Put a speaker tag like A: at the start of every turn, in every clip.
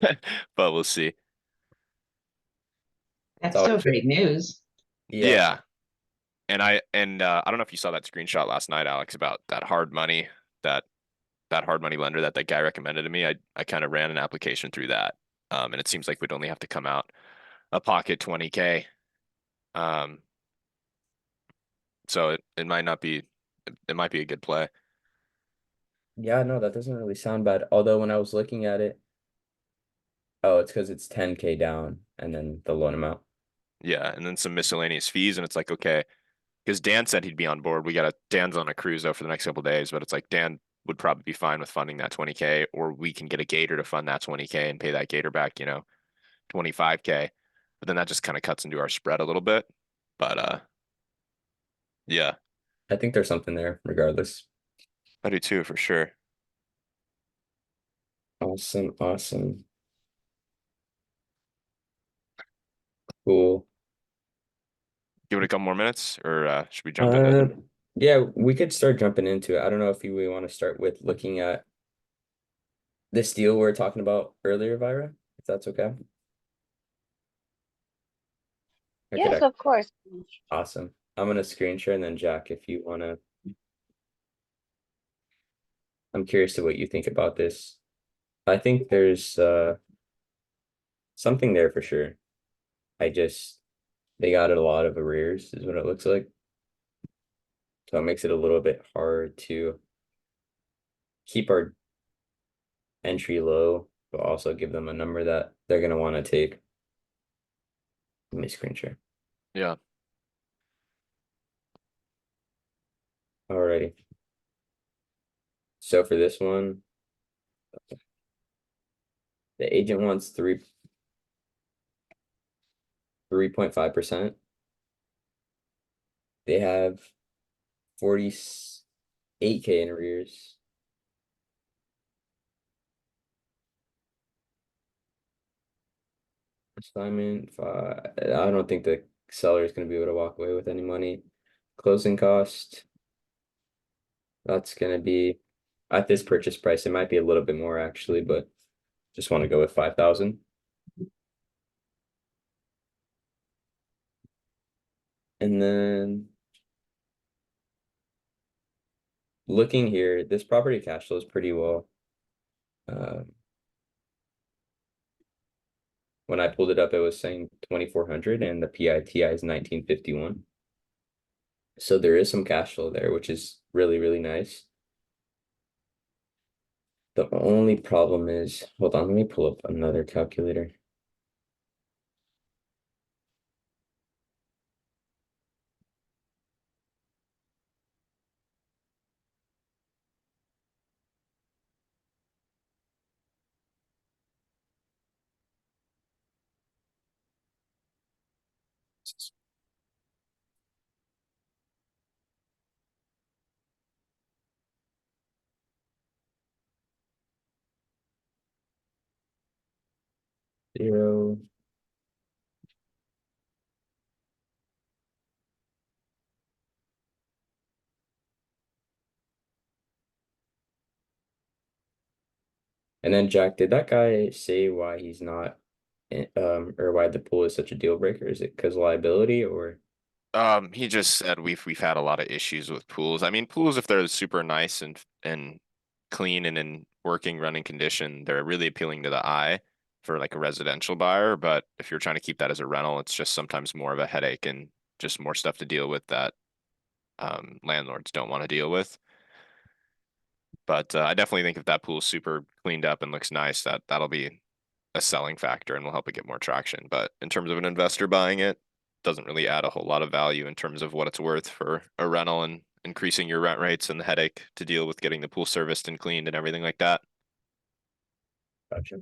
A: but we'll see.
B: That's
C: It's
B: still
C: always good.
B: great news.
C: Yeah,
A: Yeah, and I don't know if you saw that screenshot last night, Alex, about that that hard money lender that guy recommended to me. I kind of ran an application through that, and it seems like we'd only have to come out a pocket 20K. Um, so it might not be it might be a good play.
C: yeah, no, that doesn't really sound bad. Although when I was looking at it, oh, it's because it's 10K down and then the loan amount.
A: Yeah, and then some miscellaneous fees, and it's like okay, because Dan said he'd be on board. Dan's on a cruise though for the next couple of days, but it's like Dan would probably be fine with funding that 20K, or we can get a gator to fund that 20K and pay that gator back, 25K. But then that just kind of cuts into our spread a little bit. But yeah,
C: I think there's something there regardless.
A: I do too for sure.
C: Awesome, awesome. Cool.
A: Give it a couple more minutes, or should we jump into?
C: Uh, yeah, we could start jumping into it. I don't know if we want to start with looking at this deal we were talking about earlier, Vira, if that's okay. I could
D: Yes, of course.
C: awesome. I'm gonna screen share and then Jack, if you wanna, I'm curious to what you think about this. I think there's something there for sure. I just they got a lot of arrears, is what it looks like. So it makes it a little bit hard to keep our entry low, but also give them a number that they're gonna want to take. Let me screen share.
A: Yeah,
C: Alrighty. So for this one, the agent wants 3.5%. They have 48K in arrears. Assignment five. I don't think the seller is going to be able to walk away with any money. Closing cost. That's going to be at this purchase price. It might be a little bit more actually, but just want to go with 5,000. And then looking here, this property cash flows pretty well. Um, when I pulled it up, it was saying 2,400 and the PITI is 1951. So there is some cash flow there, which is really, really nice. The only problem is, hold on, let me pull up another calculator. Zero. And then Jack, did that guy say why he's not, or why the pool is such a deal breaker? Is it because liability or?
A: he just said we've had a lot of issues with pools. I mean, pools if they're super nice and clean and in working running condition, they're really appealing to the eye for like a residential buyer. But if you're trying to keep that as a rental, it's just sometimes more of a headache and just more stuff to deal with that landlords don't want to deal with. But I definitely think if that pool's super cleaned up and looks nice, that'll be a selling factor and will help it get more traction. But in terms of an investor buying it, doesn't really add a whole lot of value in terms of what it's worth for a rental and increasing your rent rates and the headache to deal with getting the pool serviced and cleaned and everything like that.
C: Gotcha.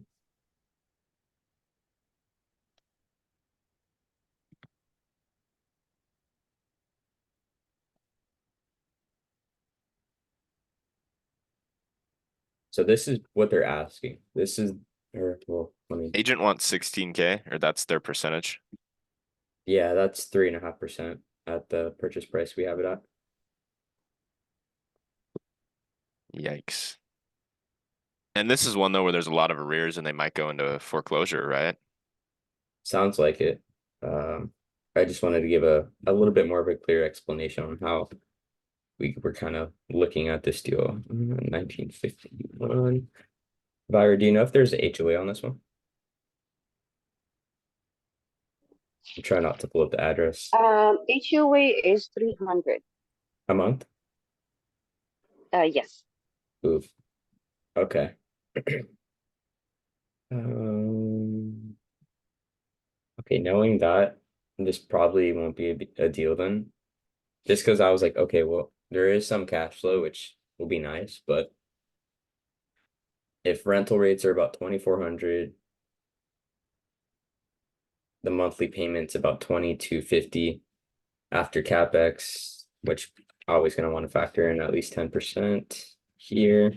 C: So this is what they're asking. This is, or well, let me,
A: Agent wants 16K, or that's their percentage.
C: yeah, that's 3.5% at the purchase price we have it at.
A: Yikes. And this is one though where there's a lot of arrears and they might go into foreclosure, right?
C: Sounds like it. Um, I just wanted to give a little bit more of a clear explanation on how we were kind of looking at this deal. 1951. Byra, do you know if there's a HOA on this one? I'm trying not to pull up the address.
B: HUA is 300.
C: A month?
B: Yes.
C: Oof. Okay. Um, okay, knowing that, this probably won't be a deal then. Just because I was like, okay, well, there is some cash flow, which will be nice, but if rental rates are about 2,400, the monthly payment's about 2,250 after CapEx, which always going to want to factor in at least 10% here.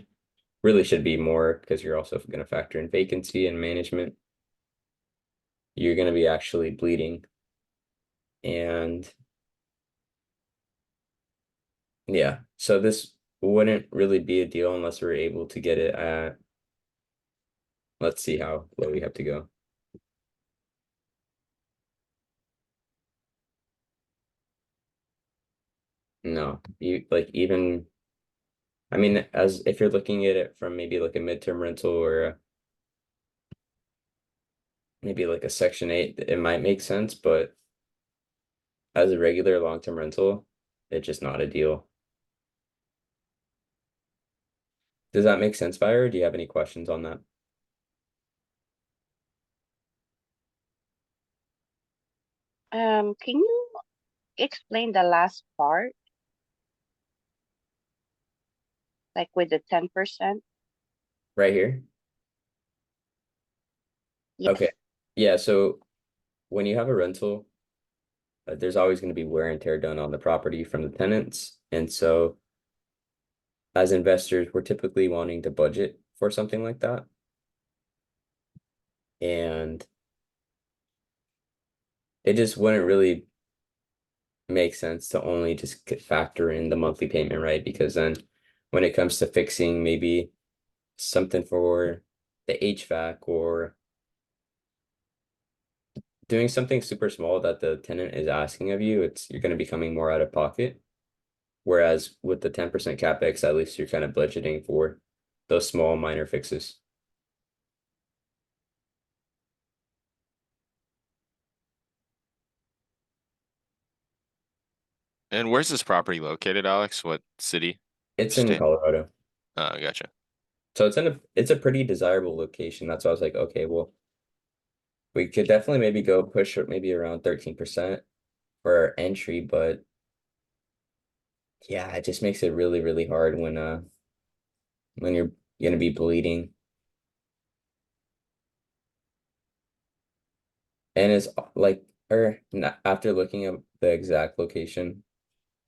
C: Really should be more because you're also going to factor in vacancy and management. You're going to be actually bleeding. And yeah, so this wouldn't really be a deal unless we're able to get it at, let's see how low we have to go. No, you like even, I mean, as if you're looking at it from maybe like a midterm rental or maybe like a Section 8, it might make sense, but as a regular long-term rental, it's just not a deal. Does that make sense, Fire? Do you have any questions on that?
B: Can you explain the last part, like with the 10%?
C: Right here? Okay.
B: Yes.
C: Yeah, so when you have a rental, there's always going to be wear and tear done on the property from the tenants. And so as investors, we're typically wanting to budget for something like that. And it just wouldn't really make sense to only just factor in the monthly payment, right? Because then when it comes to fixing maybe something for the HVAC or doing something super small that the tenant is asking of you, it's you're going to be coming more out of pocket. Whereas with the 10% capex, at least you're kind of budgeting for those small minor fixes.
A: And where's this property located, Alex? What city or
C: It's in
A: state?
C: Colorado.
A: Oh, gotcha.
C: So it's a pretty desirable location. That's why I was like, okay, well, we could definitely maybe go push it maybe around 13% for our entry, but yeah, it just makes it really, really hard when you're gonna be bleeding. And it's like or after looking at the exact location,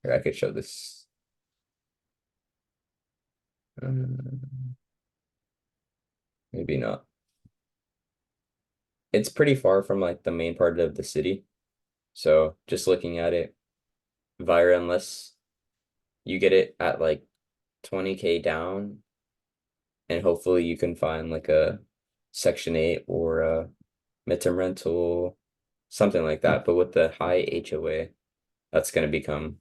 C: or I could show this. Maybe not. It's pretty far from like the main part of the city. So just looking at it, Vira, unless you get it at like 20K down, and hopefully you can find like a Section 8 or a midterm rental, something like that. But with the high HOA, that's going to become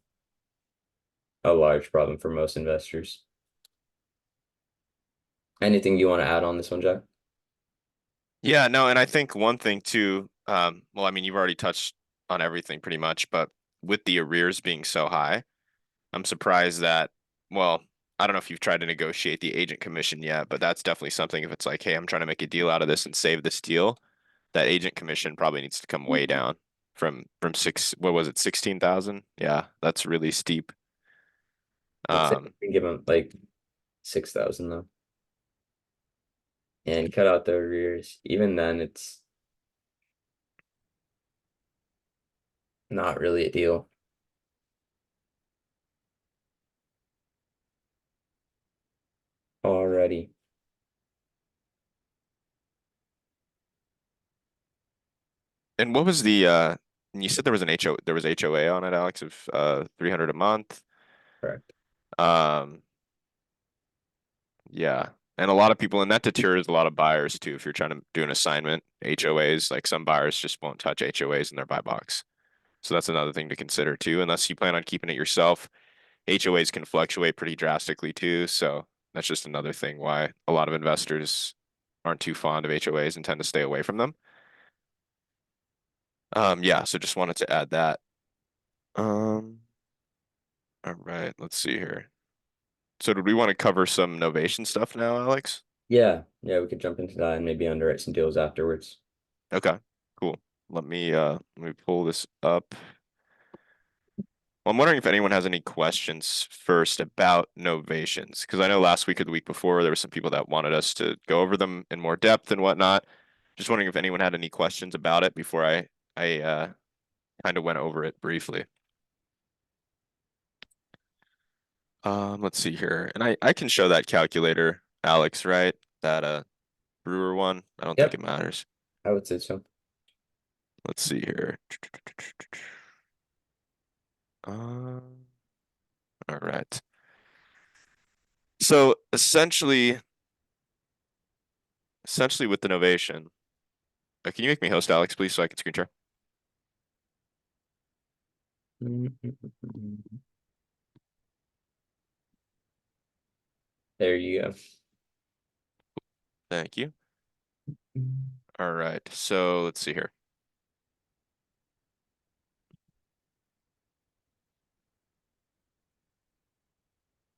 C: a large problem for most investors. Anything you want to add on this one, Jack?
A: Yeah, no, and I think one thing too, well, I mean, you've already touched on everything pretty much, but with the arrears being so high, I'm surprised that, well, I don't know if you've tried to negotiate the agent commission yet, but that's definitely something if it's like, hey, I'm trying to make a deal out of this and save this deal, that agent commission probably needs to come way down from what was it, 16,000? Yeah, that's really steep.
C: I'd say
A: Um,
C: we can give them like 6,000 though, and cut out the arrears. Even then, it's not really a deal already.
A: and what was you said there was there was HOA on it, Alex, of 300 a month.
C: Correct.
A: Um, yeah. And a lot of people, and that deters a lot of buyers too. If you're trying to do an assignment, HOAs, like some buyers just won't touch HOAs in their buy box. So that's another thing to consider too, unless you plan on keeping it yourself. HOAs can fluctuate pretty drastically too. So that's just another thing why a lot of investors aren't too fond of HOAs and tend to stay away from them. Yeah, so just wanted to add that. Um, all right, let's see here. So did we want to cover some Novation stuff now, Alex?
C: Yeah, yeah, we could jump into that and maybe underwrite some deals afterwards.
A: Okay, cool. Let me pull this up. I'm wondering if anyone has any questions first about Novations, because I know last week or the week before there were some people that wanted us to go over them in more depth and whatnot. Just wondering if anyone had any questions about it before I kind of went over it briefly. Let's see here. And I can show that calculator, Alex, right? That Brewer one. I don't think
C: Yep,
A: it matters.
C: I would say so.
A: Let's see here. Um, all right. So essentially with the Novation, can you make me host, Alex, please, so I can screen share?
C: There you go.
A: Thank you. All right. So let's see here.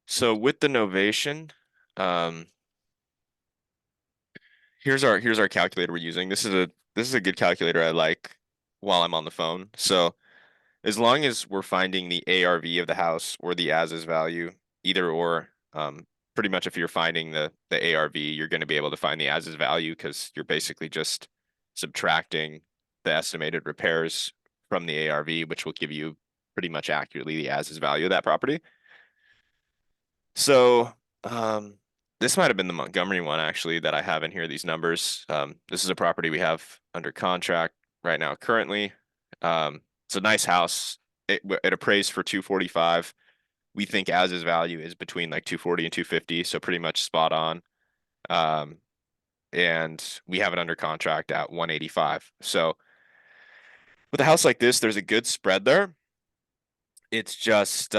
A: So with the Novation, um, here's our calculator we're using. This is a good calculator I like while I'm on the phone. So as long as we're finding the ARV of the house or the as is value, either or, pretty much if you're finding the ARV, you're going to be able to find the as is value because you're basically just subtracting the estimated repairs from the ARV, which will give you pretty much accurately the as is value of that property. So, this might have been the Montgomery one actually that I have in here, these numbers. This is a property we have under contract right now currently. It's a nice house. It appraised for 245. We think as is value is between like 240 and 250, so pretty much spot on. Um, and we have it under contract at 185. So with a house like this, there's a good spread there. It's just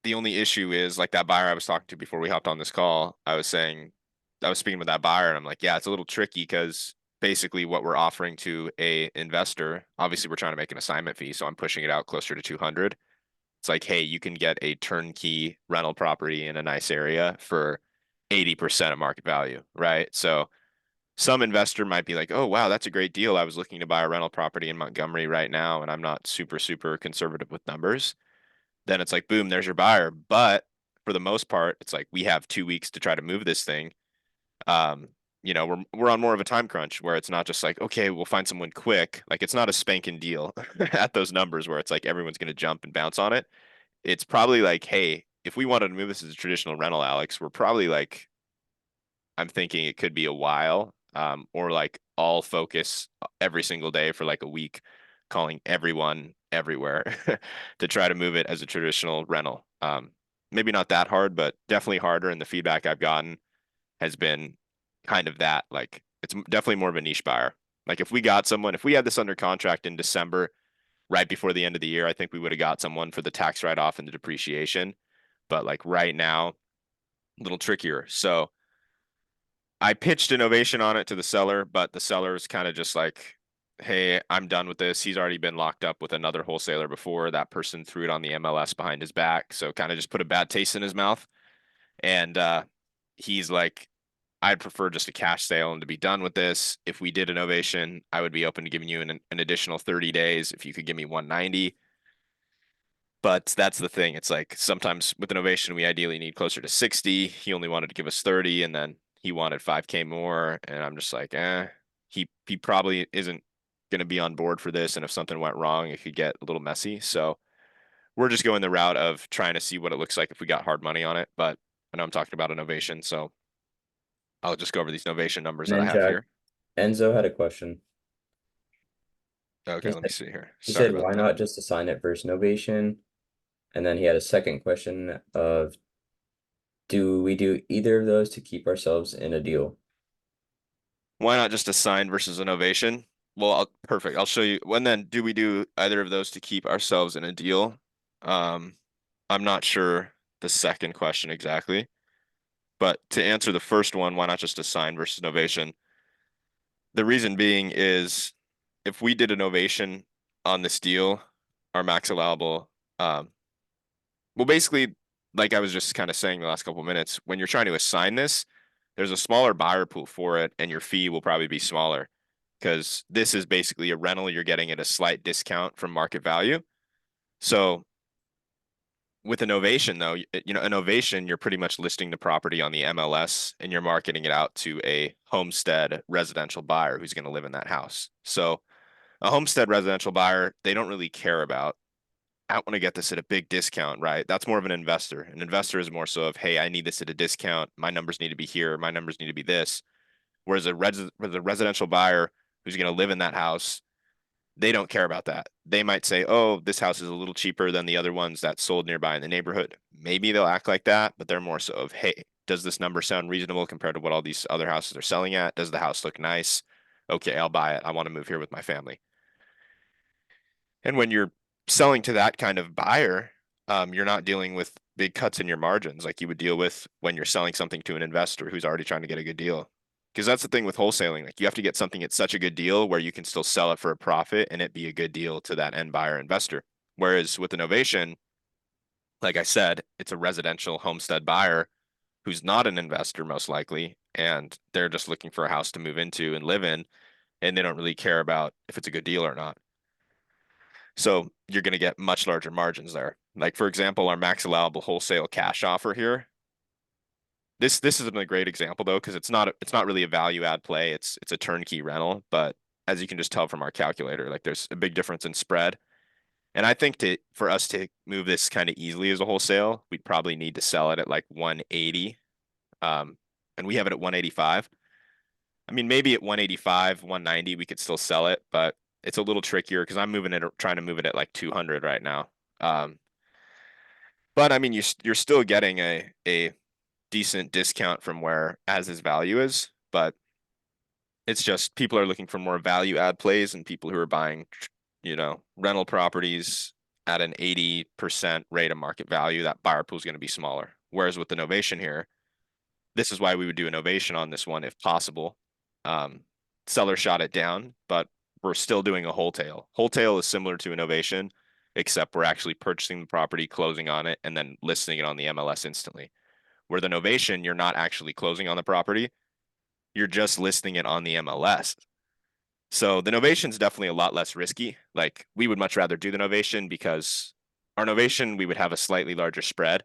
A: the only issue is like that buyer I was talking to before we hopped on this call. I was speaking with that buyer and I'm like, yeah, it's a little tricky because basically what we're offering to a investor, obviously we're trying to make an assignment fee, so I'm pushing it out closer to 200. It's like, hey, you can get a turnkey rental property in a nice area for 80% of market value, right? So some investor might be like, oh, wow, that's a great deal. I was looking to buy a rental property in Montgomery right now, and I'm not super conservative with numbers. Then it's like, boom, there's your buyer. But for the most part, it's like we have 2 weeks to try to move this thing. Um, we're on more of a time crunch where it's not just like, okay, we'll find someone quick. Like it's not a spanking deal at those numbers where it's like everyone's going to jump and bounce on it. It's probably like, hey, if we wanted to move this as a traditional rental, Alex, we're probably like, I'm thinking it could be a while, or like all focus every single day for like a week, calling everyone everywhere to try to move it as a traditional rental. Maybe not that hard, but definitely harder. And the feedback I've gotten has been kind of that. Like it's definitely more of a niche buyer. Like if we had this under contract in December, right before the end of the year, I think we would have got someone for the tax write-off and the depreciation. But like right now, a little trickier. So I pitched innovation on it to the seller, but the seller is kind of just like, hey, I'm done with this. He's already been locked up with another wholesaler before. That person threw it on the MLS behind his back. So kind of just put a bad taste in his mouth. And he's like, I'd prefer just a cash sale and to be done with this. If we did innovation, I would be open to giving you an additional 30 days if you could give me 190. But that's the thing. It's like sometimes with innovation, we ideally need closer to 60. He only wanted to give us 30, and then he wanted 5K more. And I'm just like, he probably isn't going to be on board for this. And if something went wrong, it could get a little messy. So we're just going the route of trying to see what it looks like if we got hard money on it. But I know I'm talking about innovation, so I'll just go over these innovation numbers
C: And
A: that I
C: then
A: have
C: Jack,
A: here.
C: Enzo had a question.
A: Okay,
C: He
A: let me
C: said,
A: see here.
C: he
A: Sorry
C: said,
A: about
C: why
A: that.
C: not just assign it versus Novation? And then he had a second question of Do we do either of those to keep ourselves in a deal?
A: Why not just a sign versus a novation? Well, perfect. I'll show you. When then do we do either of those to keep ourselves in a deal? Um, I'm not sure the second question exactly, but to answer the first one, why not just a sign versus novation? The reason being is if we did a novation on this deal, our max allowable, well, basically, like I was just kind of saying the last couple of minutes, when you're trying to assign this, there's a smaller buyer pool for it, and your fee will probably be smaller because this is basically a rental you're getting at a slight discount from market value. So with a novation, though, a novation, you're pretty much listing the property on the MLS and you're marketing it out to a homestead residential buyer who's going to live in that house. So a homestead residential buyer, they don't really care about, I want to get this at a big discount, right? That's more of an investor. An investor is more so of, hey, I need this at a discount. My numbers need to be here. My numbers need to be this. Whereas a residential buyer who's going to live in that house, they don't care about that. They might say, oh, this house is a little cheaper than the other ones that sold nearby in the neighborhood. Maybe they'll act like that, but they're more so of, hey, does this number sound reasonable compared to what all these other houses are selling at? Does the house look nice? Okay, I'll buy it. I want to move here with my family. And when you're selling to that kind of buyer, you're not dealing with big cuts in your margins like you would deal with when you're selling something to an investor who's already trying to get a good deal. Because that's the thing with wholesaling. Like you have to get something at such a good deal where you can still sell it for a profit and it be a good deal to that end buyer investor. Whereas with innovation, like I said, it's a residential homestead buyer who's not an investor most likely, and they're just looking for a house to move into and live in, and they don't really care about if it's a good deal or not. So you're going to get much larger margins there. Like for example, our max allowable wholesale cash offer here. This isn't a great example though, because it's not really a value add play. It's a turnkey rental, but as you can just tell from our calculator, like there's a big difference in spread. And I think for us to move this kind of easily as a wholesale, we'd probably need to sell it at like 180. And we have it at 185. I mean, maybe at 185, 190, we could still sell it, but it's a little trickier because I'm trying to move it at like 200 right now. Um, but I mean, you're still getting a decent discount from where as his value is, but it's just people are looking for more value add plays and people who are buying, rental properties at an 80% rate of market value, that buyer pool is going to be smaller. Whereas with the novation here, this is why we would do a novation on this one if possible. Um, Seller shot it down, but we're still doing a wholesale. Wholesale is similar to a novation, except we're actually purchasing the property, closing on it, and then listing it on the MLS instantly. Where the novation, you're not actually closing on the property, you're just listing it on the MLS. So the novation is definitely a lot less risky. Like we would much rather do the novation because our novation, we would have a slightly larger spread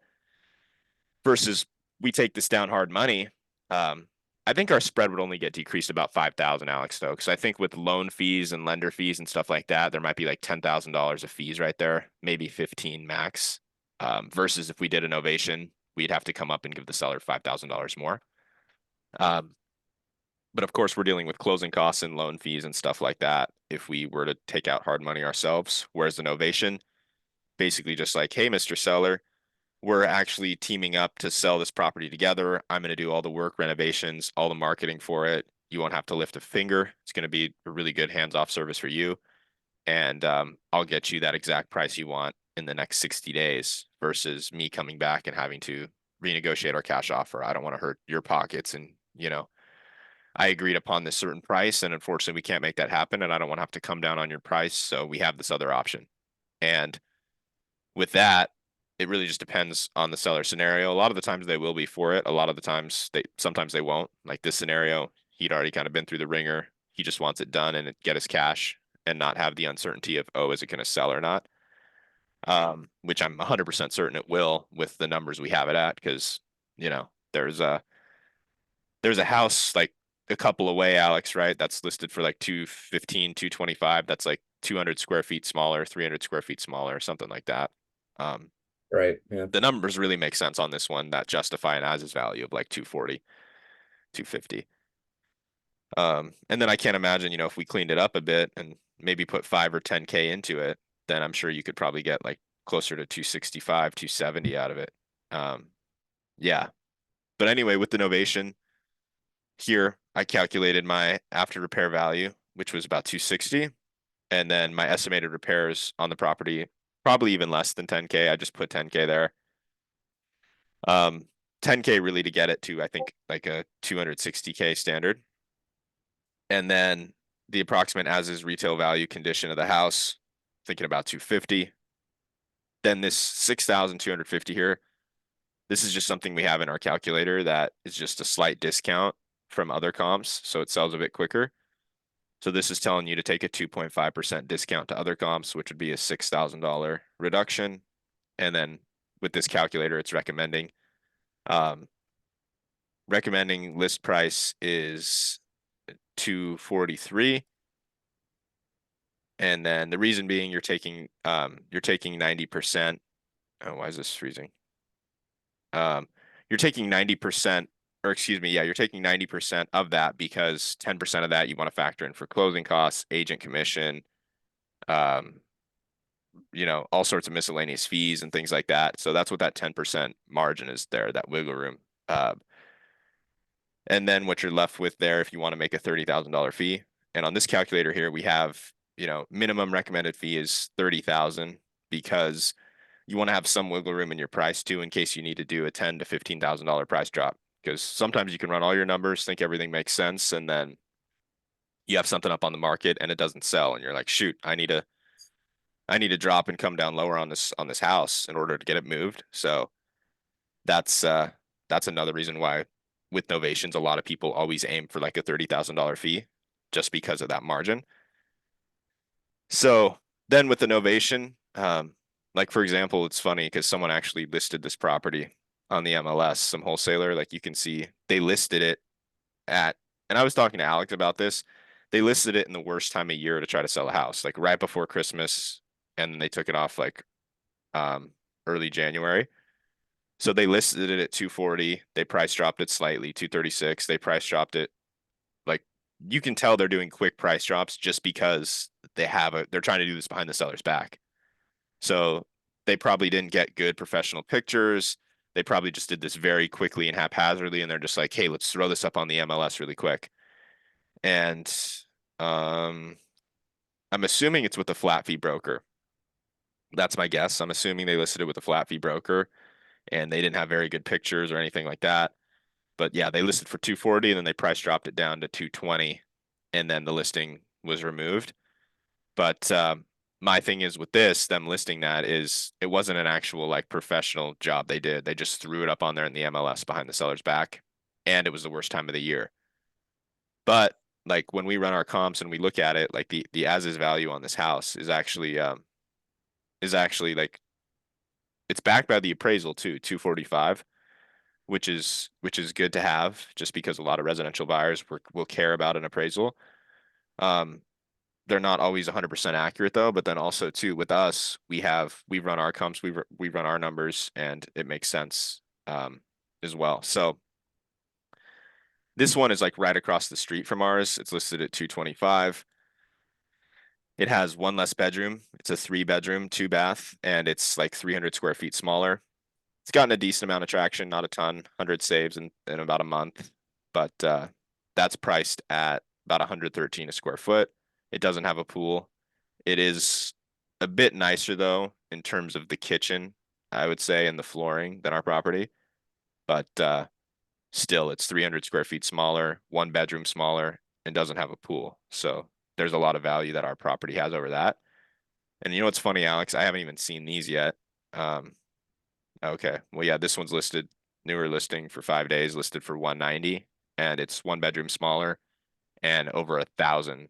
A: versus we take this down hard money. I think our spread would only get decreased about 5,000, Alex, though, because I think with loan fees and lender fees and stuff like that, there might be like $10,000 of fees right there, maybe 15 max. Versus if we did a novation, we'd have to come up and give the seller $5,000 more. But of course, we're dealing with closing costs and loan fees and stuff like that if we were to take out hard money ourselves. Whereas the novation, basically just like, hey, Mr. Seller, we're actually teaming up to sell this property together. I'm going to do all the work, renovations, all the marketing for it. You won't have to lift a finger. It's going to be a really good hands-off service for you. And I'll get you that exact price you want in the next 60 days versus me coming back and having to renegotiate our cash offer. I don't want to hurt your pockets. And, I agreed upon this certain price. And unfortunately, we can't make that happen. And I don't want to have to come down on your price. So we have this other option. And with that, it really just depends on the seller scenario. A lot of the times they will be for it. A lot of the times sometimes they won't. Like this scenario, he'd already kind of been through the ringer. He just wants it done and get his cash and not have the uncertainty of, oh, is it going to sell or not? Which I'm 100% certain it will with the numbers we have it at, because, there's a house like a couple away, Alex, right? That's listed for like 215, 225. That's like 200 square feet smaller, 300 square feet smaller, something like that. Um,
C: Right. Yeah.
A: the numbers really make sense on this one that justify an as is value of like 240, 250. And then I can't imagine, if we cleaned it up a bit and maybe put 5 or 10K into it, then I'm sure you could probably get like closer to 265, 270 out of it. Yeah. But anyway, with the novation here, I calculated my after repair value, which was about 260, and then my estimated repairs on the property, probably even less than 10K. I just put 10K there. 10K really to get it to, I think, like a 260K standard. And then the approximate as is retail value condition of the house, thinking about 250. Then this 6,250 here, this is just something we have in our calculator that is just a slight discount from other comps, so it sells a bit quicker. So this is telling you to take a 2.5% discount to other comps, which would be a $6,000 reduction. And then with this calculator, it's um, recommending list price is 243. And then the reason being you're taking 90%. Oh, why is this freezing? You're taking 90%, or excuse me, yeah, you're taking 90% of that because 10% of that you want to factor in for closing costs, agent commission, um, all sorts of miscellaneous fees and things like that. So that's what that 10% margin is there, that wiggle room. And then what you're left with there, if you want to make a $30,000 fee. And on this calculator here, we have, minimum recommended fee is 30,000 because you want to have some wiggle room in your price too, in case you need to do a $10,000 to $15,000 price drop. Because sometimes you can run all your numbers, think everything makes sense, and then you have something up on the market and it doesn't sell, and you're like, shoot, I need to drop and come down lower on this house in order to get it moved. So that's uh that's another reason why with novations, a lot of people always aim for like a $30,000 fee just because of that margin. So then with the novation, like for example, it's funny because someone actually listed this property on the MLS, some wholesaler, like you can see they listed it at, and I was talking to Alex about this. They listed it in the worst time of year to try to sell a house, like right before Christmas, and then they took it off like um early January. So they listed it at 240. They price dropped it slightly, 236. They price dropped it like you can tell they're doing quick price drops just because they're trying to do this behind the seller's back. So they probably didn't get good professional pictures. They probably just did this very quickly and haphazardly, and they're just like, hey, let's throw this up on the MLS really quick. And um, I'm assuming it's with a flat fee broker. That's my guess. I'm assuming they listed it with a flat fee broker and they didn't have very good pictures or anything like that. But yeah, they listed for 240 and then they price dropped it down to 220 and then the listing was removed. But my thing is with this, them listing that is it wasn't an actual like professional job they did. They just threw it up on there in the MLS behind the seller's back, and it was the worst time of the year. But like when we run our comps and we look at it, like the as is value on this house is actually like it's backed by the appraisal too, 245, which is good to have just because a lot of residential buyers will care about an appraisal. Um, they're not always 100% accurate though, but then also too with us, we run our comps, we run our numbers and it makes sense as well. So this one is like right across the street from ours. It's listed at 225. It has one less bedroom. It's a 3 bedroom, 2 bath, and it's like 300 square feet smaller. It's gotten a decent amount of traction, not a ton, 100 saves in about a month, but that's priced at about 113 a square foot. It doesn't have a pool. It is a bit nicer though in terms of the kitchen, I would say, and the flooring than our property, but still it's 300 square feet smaller, 1 bedroom smaller, and doesn't have a pool. So there's a lot of value that our property has over that. And you know what's funny, Alex? I haven't even seen these yet. Um, Okay. Well, yeah, this one's listed, newer listing for 5 days, listed for 190, and it's 1 bedroom smaller and over a thousand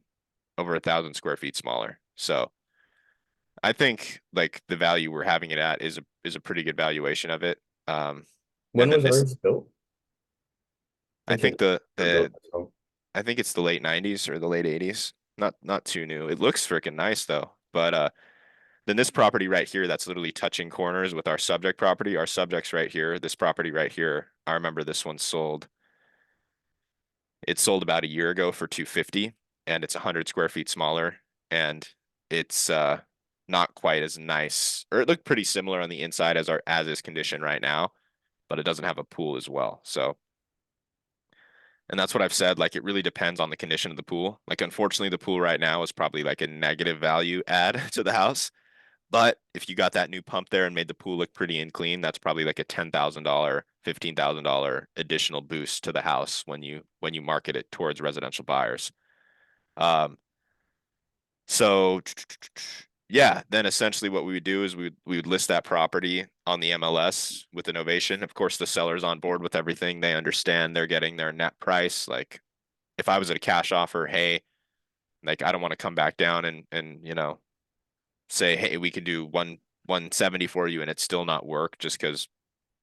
A: square feet smaller. So I think like the value we're having it at is a pretty good valuation of it. Um,
C: When
A: and then
C: was
A: this,
C: ours built?
A: I
C: Think
A: think
C: it were built. So
A: I think it's the late 90s or the late 80s. Not too new. It looks freaking nice though. But then this property right here, that's literally touching corners with our subject property. Our subject's right here. This property right here, I remember this one sold. It sold about a year ago for 250, and it's 100 square feet smaller, and it's not quite as nice, or it looked pretty similar on the inside as our as is condition right now. but it doesn't have a pool as well. So, and that's what I've said. Like, it really depends on the condition of the pool. Like, unfortunately, the pool right now is probably like a negative value add to the house. But if you got that new pump there and made the pool look pretty and clean, that's probably like a $10,000, $15,000 additional boost to the house when you market it towards residential buyers. Um, so yeah, then essentially what we would do is we would list that property on the MLS with the novation. Of course, the seller's on board with everything. They understand they're getting their net price. Like, if I was at a cash offer, hey, like, I don't want to come back down and say, hey, we could do 170 for you and it's still not work just because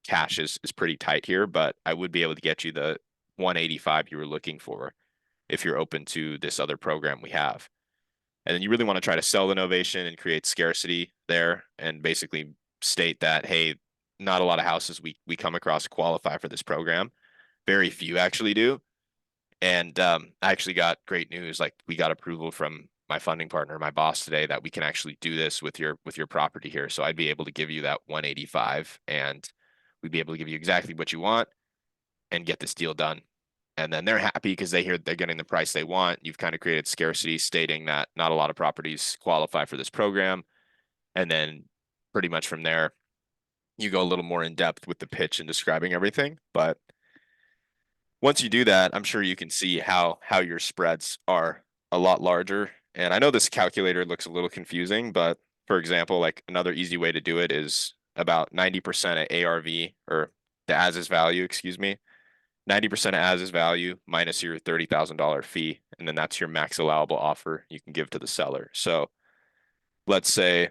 A: cash is pretty tight here, but I would be able to get you the 185 you were looking for if you're open to this other program we have. And then you really want to try to sell the novation and create scarcity there and basically state that, hey, not a lot of houses we come across qualify for this program. Very few actually do. And I actually got great news. Like, we got approval from my funding partner, my boss today, that we can actually do this with your property here. So I'd be able to give you that 185 and we'd be able to give you exactly what you want and get this deal done. And then they're happy because they hear they're getting the price they want. You've kind of created scarcity, stating that not a lot of properties qualify for this program. And then pretty much from there, you go a little more in depth with the pitch and describing everything. But once you do that, I'm sure you can see how your spreads are a lot larger. And I know this calculator looks a little confusing, but for example, like, another easy way to do it is about 90% of ARV, or the as is value, excuse me. 90% of as is value minus your $30,000 fee, and then that's your max allowable offer you can give to the seller. So let's say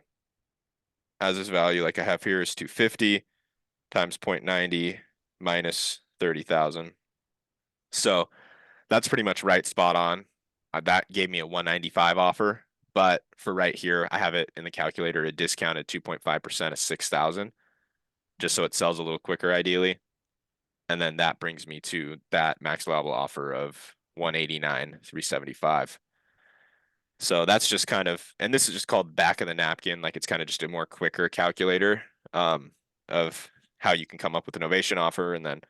A: as is value, like I have here, is 250 times 0.90 minus 30,000. So that's pretty much right, spot on. That gave me a 195 offer, but for right here, I have it in the calculator, a discounted 2.5% of 6,000, just so it sells a little quicker, ideally. And then that brings me to that max allowable offer of 189,375. So that's just kind of, and this is just called back of the napkin. Like, it's kind of just a more quicker calculator of how you can come up with an novation offer. And then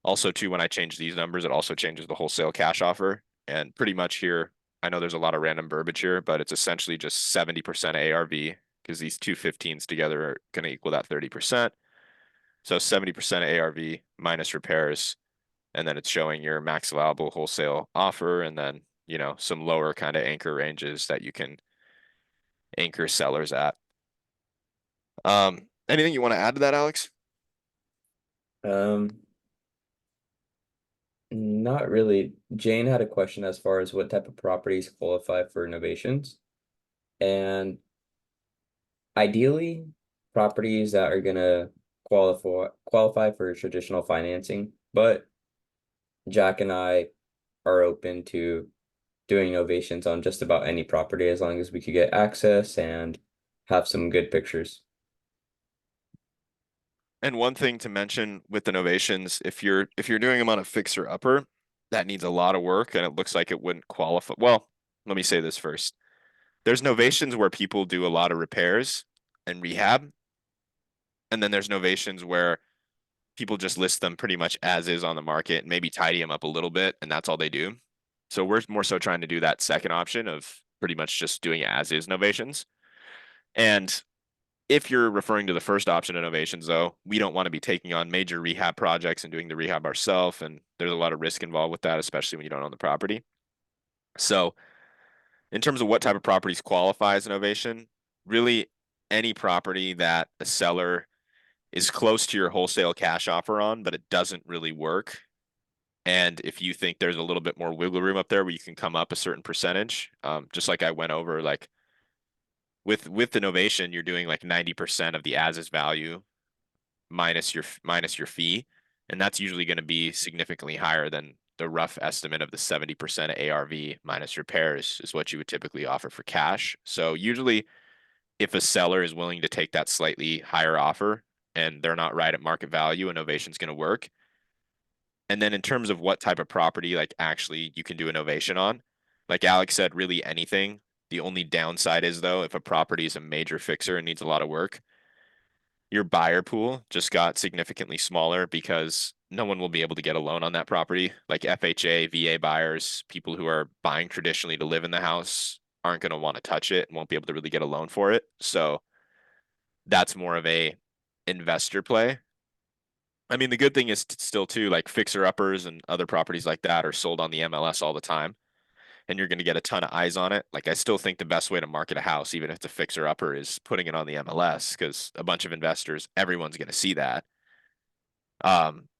A: also too, when I change these numbers, it also changes the wholesale cash offer. And pretty much here, I know there's a lot of random verbiage here, but it's essentially just 70% ARV, because these two 15s together are going to equal that 30%. So 70% of ARV minus repairs, and then it's showing your max allowable wholesale offer, and then, some lower kind of anchor ranges that you can anchor sellers at. Anything you want to add to that, Alex?
C: Um, Not really. Jane had a question as far as what type of properties qualify for innovations. And ideally, properties that are gonna qualify for traditional financing, but Jack and I are open to doing innovations on just about any property as long as we could get access and have some good pictures.
A: And one thing to mention with the novations, if you're doing them on a fixer upper, that needs a lot of work and it looks like it wouldn't qualify. Well, let me say this first. There's novations where people do a lot of repairs and rehab, and then there's novations where people just list them pretty much as is on the market and maybe tidy them up a little bit, and that's all they do. So we're more so trying to do that second option of pretty much just doing as is novations. And if you're referring to the first option of novations, though, we don't want to be taking on major rehab projects and doing the rehab ourselves. And there's a lot of risk involved with that, especially when you don't own the property. So, in terms of what type of properties qualify as an novation, really any property that a seller is close to your wholesale cash offer on, but it doesn't really work. And if you think there's a little bit more wiggle room up there where you can come up a certain percentage, just like I went over, like, with the novation, you're doing like 90% of the as is value minus your fee, and that's usually going to be significantly higher than the rough estimate of the 70% of ARV minus repairs is what you would typically offer for cash. So usually, if a seller is willing to take that slightly higher offer and they're not right at market value, innovation's going to work. And then in terms of what type of property, like, actually you can do innovation on, like Alex said, really anything. The only downside is, though, if a property is a major fixer and needs a lot of work, your buyer pool just got significantly smaller because no one will be able to get a loan on that property. Like FHA, VA buyers, people who are buying traditionally to live in the house aren't going to want to touch it and won't be able to really get a loan for it. So that's more of a investor play. I mean, the good thing is still too, like fixer uppers and other properties like that are sold on the MLS all the time, and you're going to get a ton of eyes on it. Like I still think the best way to market a house, even if it's a fixer upper, is putting it on the MLS because a bunch of investors, everyone's going to see that.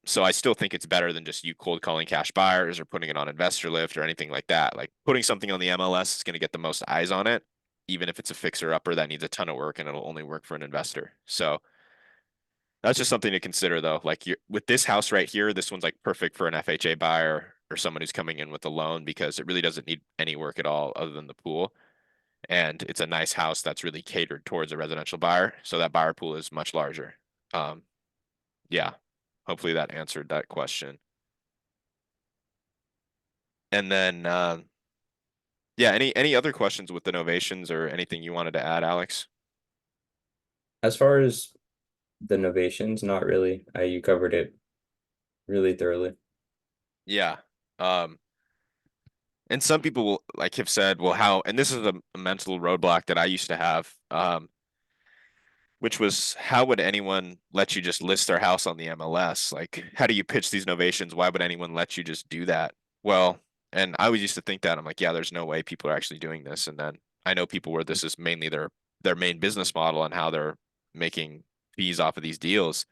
A: So I still think it's better than just you cold calling cash buyers or putting it on Investor Lift or anything like that. Like putting something on the MLS is going to get the most eyes on it, even if it's a fixer upper that needs a ton of work and it'll only work for an investor. So that's just something to consider though. Like you with this house right here, this one's like perfect for an FHA buyer or someone who's coming in with a loan because it really doesn't need any work at all other than the pool. And it's a nice house that's really catered towards a residential buyer. So that buyer pool is much larger. Um, yeah, hopefully that answered that question. And then, yeah, any other questions with the novations or anything you wanted to add, Alex?
C: As far as the novations, not really. You covered it really thoroughly.
A: Yeah. Um, and some people will like have said, well, how, and this is a mental roadblock that I used to have, which was how would anyone let you just list their house on the MLS? Like, how do you pitch these novations? Why would anyone let you just do that? Well, and I always used to think that I'm like, yeah, there's no way people are actually doing this. And then I know people where this is mainly their main business model and how they're making fees off of these deals.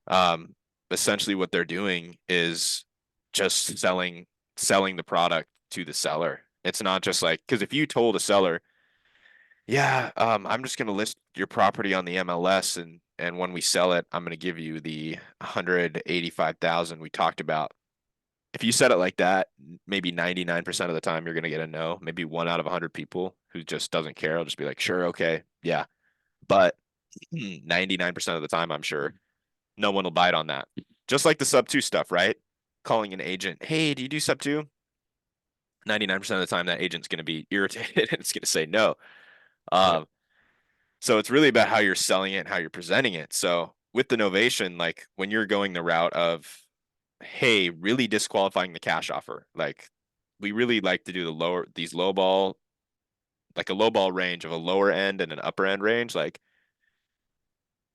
A: Um, Essentially what they're doing is just selling the product to the seller. It's not just like because if you told a seller, yeah, I'm just gonna list your property on the MLS and when we sell it, I'm gonna give you the 185,000 we talked about. If you said it like that, maybe 99% of the time you're gonna get a no. Maybe one out of 100 people who just doesn't care. I'll just be like, sure, okay, yeah. But 99% of the time, I'm sure no one will bite on that. Just like the sub two stuff, right? Calling an agent, hey, do you do sub two? 99% of the time, that agent's going to be irritated and it's going to say no.
C: Yeah.
A: Um, so it's really about how you're selling it and how you're presenting it. So with the novation, like when you're going the route of, hey, really disqualifying the cash offer, like we really like to do these low ball, like a low ball range of a lower end and an upper end range. Like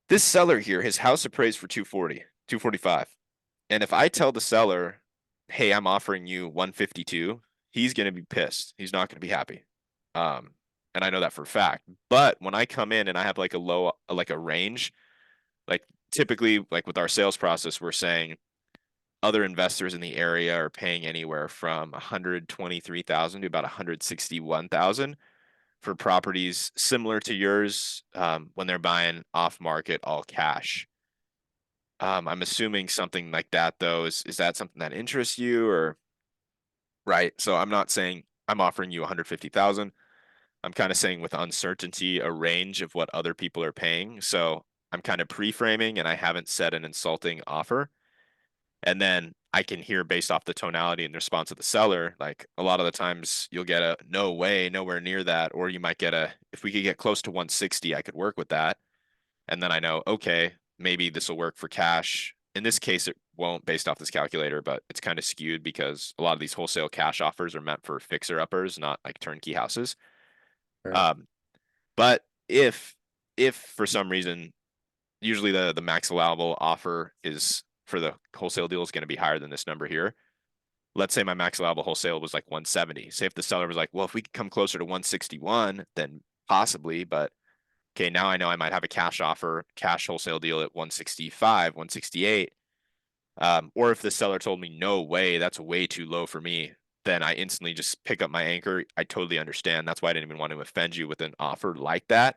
A: this seller here, his house appraised for 240, 245. And if I tell the seller, hey, I'm offering you 152, he's going to be pissed. He's not going to be happy. Um, and I know that for a fact. But when I come in and I have like like a range, like typically, like with our sales process, we're saying other investors in the area are paying anywhere from 123,000 to about 161,000 for properties similar to yours when they're buying off market all cash. I'm assuming something like that though is that something that interests you or right? So I'm not saying I'm offering you 150,000. I'm kind of saying with uncertainty a range of what other people are paying. So I'm kind of pre-framing and I haven't set an insulting offer. And then I can hear based off the tonality and response of the seller, like a lot of the times you'll get a no way, nowhere near that, or you might get a if we could get close to 160, I could work with that. And then I know, okay, maybe this will work for cash. In this case, it won't based off this calculator, but it's kind of skewed because a lot of these wholesale cash offers are meant for fixer uppers, not like turnkey houses.
C: Right.
A: Um, but if for some reason, usually the max allowable offer is for the wholesale deal is going to be higher than this number here. Let's say my max allowable wholesale was like 170. Say if the seller was like, well, if we could come closer to 161, then possibly, but okay, now I know I might have a cash offer, cash wholesale deal at 165, 168. Or if the seller told me, no way, that's way too low for me, then I instantly just pick up my anchor. I totally understand. That's why I didn't even want to offend you with an offer like that.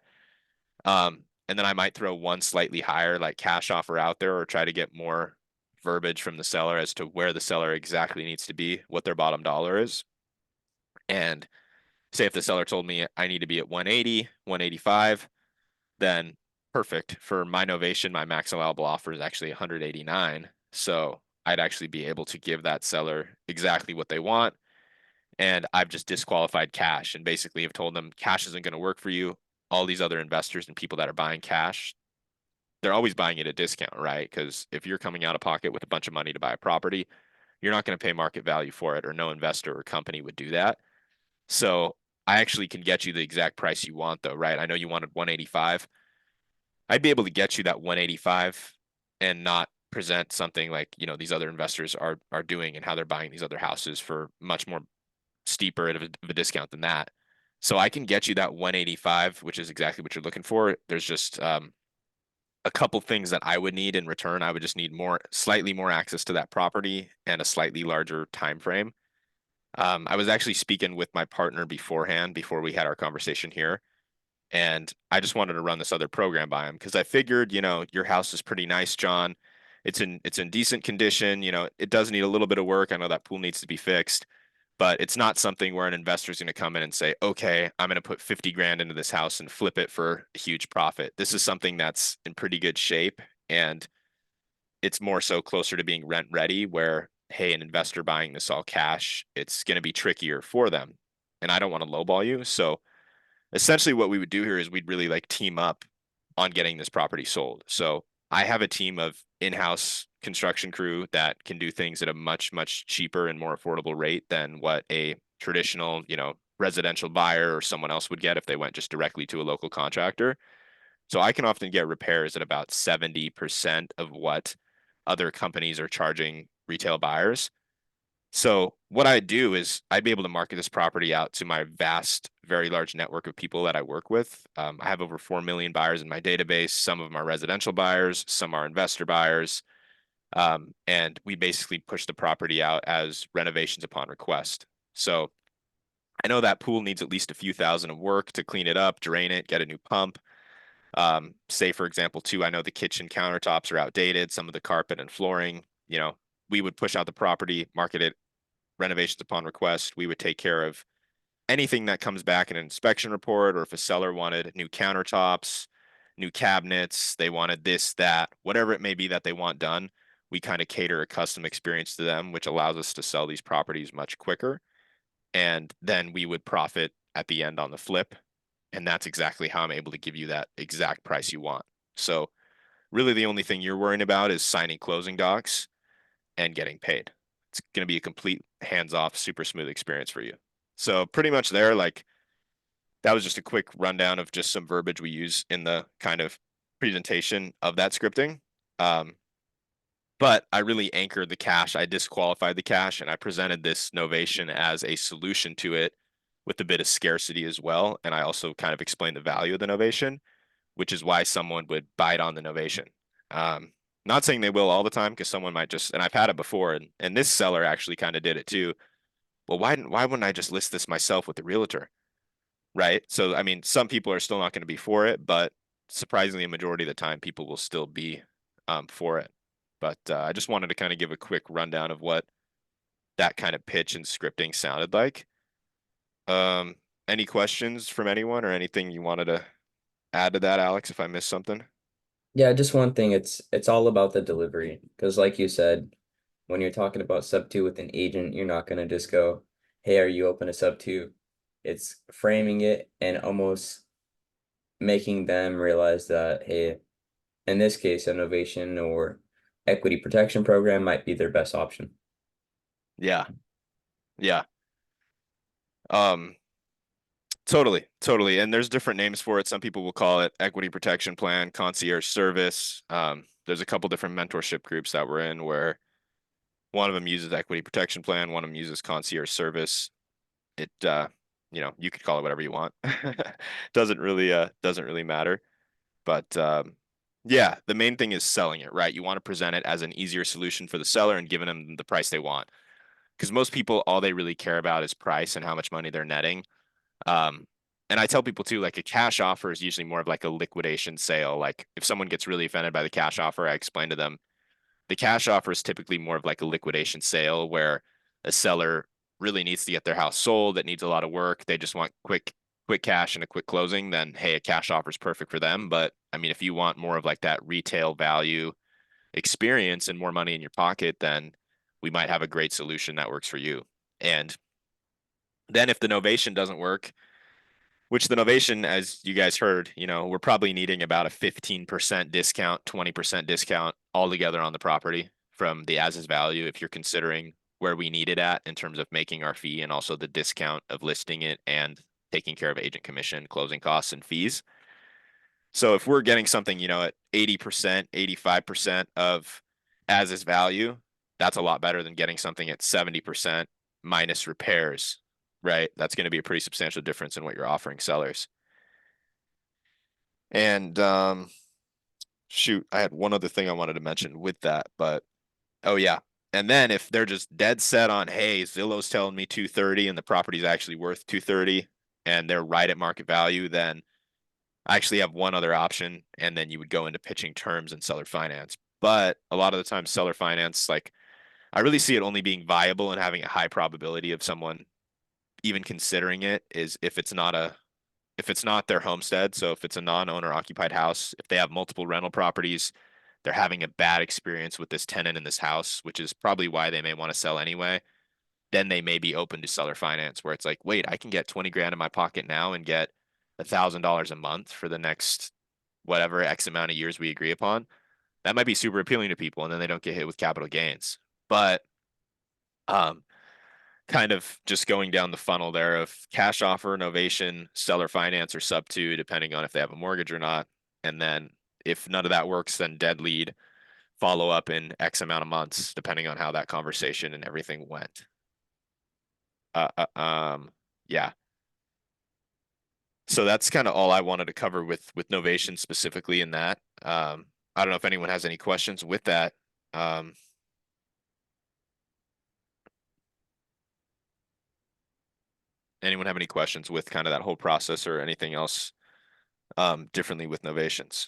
A: And then I might throw one slightly higher, like cash offer out there, or try to get more verbiage from the seller as to where the seller exactly needs to be, what their bottom dollar is. And say if the seller told me I need to be at 180, 185, then perfect. For my novation, my max allowable offer is actually 189. So I'd actually be able to give that seller exactly what they want. And I've just disqualified cash and basically have told them cash isn't going to work for you. All these other investors and people that are buying cash, they're always buying at a discount, right? Because if you're coming out of pocket with a bunch of money to buy a property, you're not going to pay market value for it, or no investor or company would do that. So I actually can get you the exact price you want, though, right? I know you wanted 185. I'd be able to get you that 185 and not present something like, these other investors are doing and how they're buying these other houses for much more steeper of a discount than that. So I can get you that 185, which is exactly what you're looking for. There's just a couple things that I would need in return. I would just need slightly more access to that property and a slightly larger time frame. I was actually speaking with my partner beforehand, before we had our conversation here, and I just wanted to run this other program by him because I figured, your house is pretty nice, John. It's in decent condition. It does need a little bit of work. I know that pool needs to be fixed, but it's not something where an investor is going to come in and say, okay, I'm going to put 50 grand into this house and flip it for a huge profit. This is something that's in pretty good shape, and it's more so closer to being rent ready, where, hey, an investor buying this all cash, it's going to be trickier for them. And I don't want to lowball you. So essentially what we would do here is we'd really like team up on getting this property sold. So I have a team of in-house construction crew that can do things at a much, much cheaper and more affordable rate than what a traditional, residential buyer or someone else would get if they went just directly to a local contractor. So I can often get repairs at about 70% of what other companies are charging retail buyers. So what I'd do is I'd be able to market this property out to my vast, very large network of people that I work with. I have over 4 million buyers in my database. Some of them are residential buyers, some are investor buyers. And we basically push the property out as renovations upon request. So I know that pool needs at least a few thousand of work to clean it up, drain it, get a new pump. Say, for example, too, I know the kitchen countertops are outdated, some of the carpet and flooring. We would push out the property, market it, renovations upon request. We would take care of anything that comes back in an inspection report, or if a seller wanted new countertops, new cabinets, they wanted this, that, whatever it may be that they want done. We kind of cater a custom experience to them, which allows us to sell these properties much quicker. And then we would profit at the end on the flip. And that's exactly how I'm able to give you that exact price you want. So really the only thing you're worrying about is signing closing docs and getting paid. It's going to be a complete hands-off, super smooth experience for you. So pretty much there, like, that was just a quick rundown of just some verbiage we use in the kind of presentation of that scripting. But I really anchored the cash. I disqualified the cash, and I presented this novation as a solution to it with a bit of scarcity as well. And I also kind of explained the value of the novation, which is why someone would bite on the novation. Not saying they will all the time, because someone might just, and I've had it before, and this seller actually kind of did it too. Well, why wouldn't I just list this myself with the realtor? Right. So, I mean, some people are still not going to be for it, but surprisingly, a majority of the time, people will still be for it. But I just wanted to kind of give a quick rundown of what that kind of pitch and scripting sounded like. Um, any questions from anyone, or anything you wanted to add to that, Alex, if I missed something?
C: Yeah, just one thing, it's all about the delivery. Because like you said, when you're talking about sub two with an agent, you're not gonna just go, hey, are you open to sub two? It's framing it and almost making them realize that, hey, in this case, innovation or equity protection program might be their best option.
A: Yeah. Yeah. Um, Totally, totally. And there's different names for it. Some people will call it equity protection plan, concierge service. There's a couple different mentorship groups that we're in where one of them uses equity protection plan, one of them uses concierge service. It you could call it whatever you want. Doesn't really matter. But yeah, the main thing is selling it, right? You want to present it as an easier solution for the seller and giving them the price they want. Because most people, all they really care about is price and how much money they're netting. Um, and I tell people too, like, a cash offer is usually more of like a liquidation sale. Like, if someone gets really offended by the cash offer, I explain to them the cash offer is typically more of like a liquidation sale, where a seller really needs to get their house sold. That needs a lot of work. They just want quick cash and a quick closing. Then, hey, a cash offer is perfect for them. But I mean, if you want more of like that retail value experience and more money in your pocket, then we might have a great solution that works for you. And then if the novation doesn't work, which the Novation, as you guys heard, we're probably needing about a 15% discount, 20% discount altogether on the property from the as is value if you're considering where we need it at in terms of making our fee and also the discount of listing it and taking care of agent commission, closing costs, and fees. So if we're getting something, at 80%, 85% of as is value, that's a lot better than getting something at 70% minus repairs, right? That's going to be a pretty substantial difference in what you're offering sellers. And shoot, I had one other thing I wanted to mention with that, but oh yeah. And then if they're just dead set on, hey, Zillow's telling me 230 and the property's actually worth 230 and they're right at market value, then I actually have one other option, and then you would go into pitching terms and seller finance. But a lot of the time, seller finance, like I really see it only being viable and having a high probability of someone even considering it is if it's not their homestead. So if it's a non-owner occupied house, if they have multiple rental properties, they're having a bad experience with this tenant in this house, which is probably why they may want to sell anyway. Then they may be open to seller finance where it's like, wait, I can get 20 grand in my pocket now and get $1,000 a month for the next whatever X amount of years we agree upon. That might be super appealing to people, and then they don't get hit with capital gains. But um, kind of just going down the funnel there of cash offer, novation, seller finance, or sub two, depending on if they have a mortgage or not. And then if none of that works, then dead lead, follow up in X amount of months, depending on how that conversation and everything went. Uh, uh, um, yeah. So that's kind of all I wanted to cover with Novation specifically in that. I don't know if anyone has any questions with that. Anyone have any questions with kind of that whole process or anything else differently with Novations?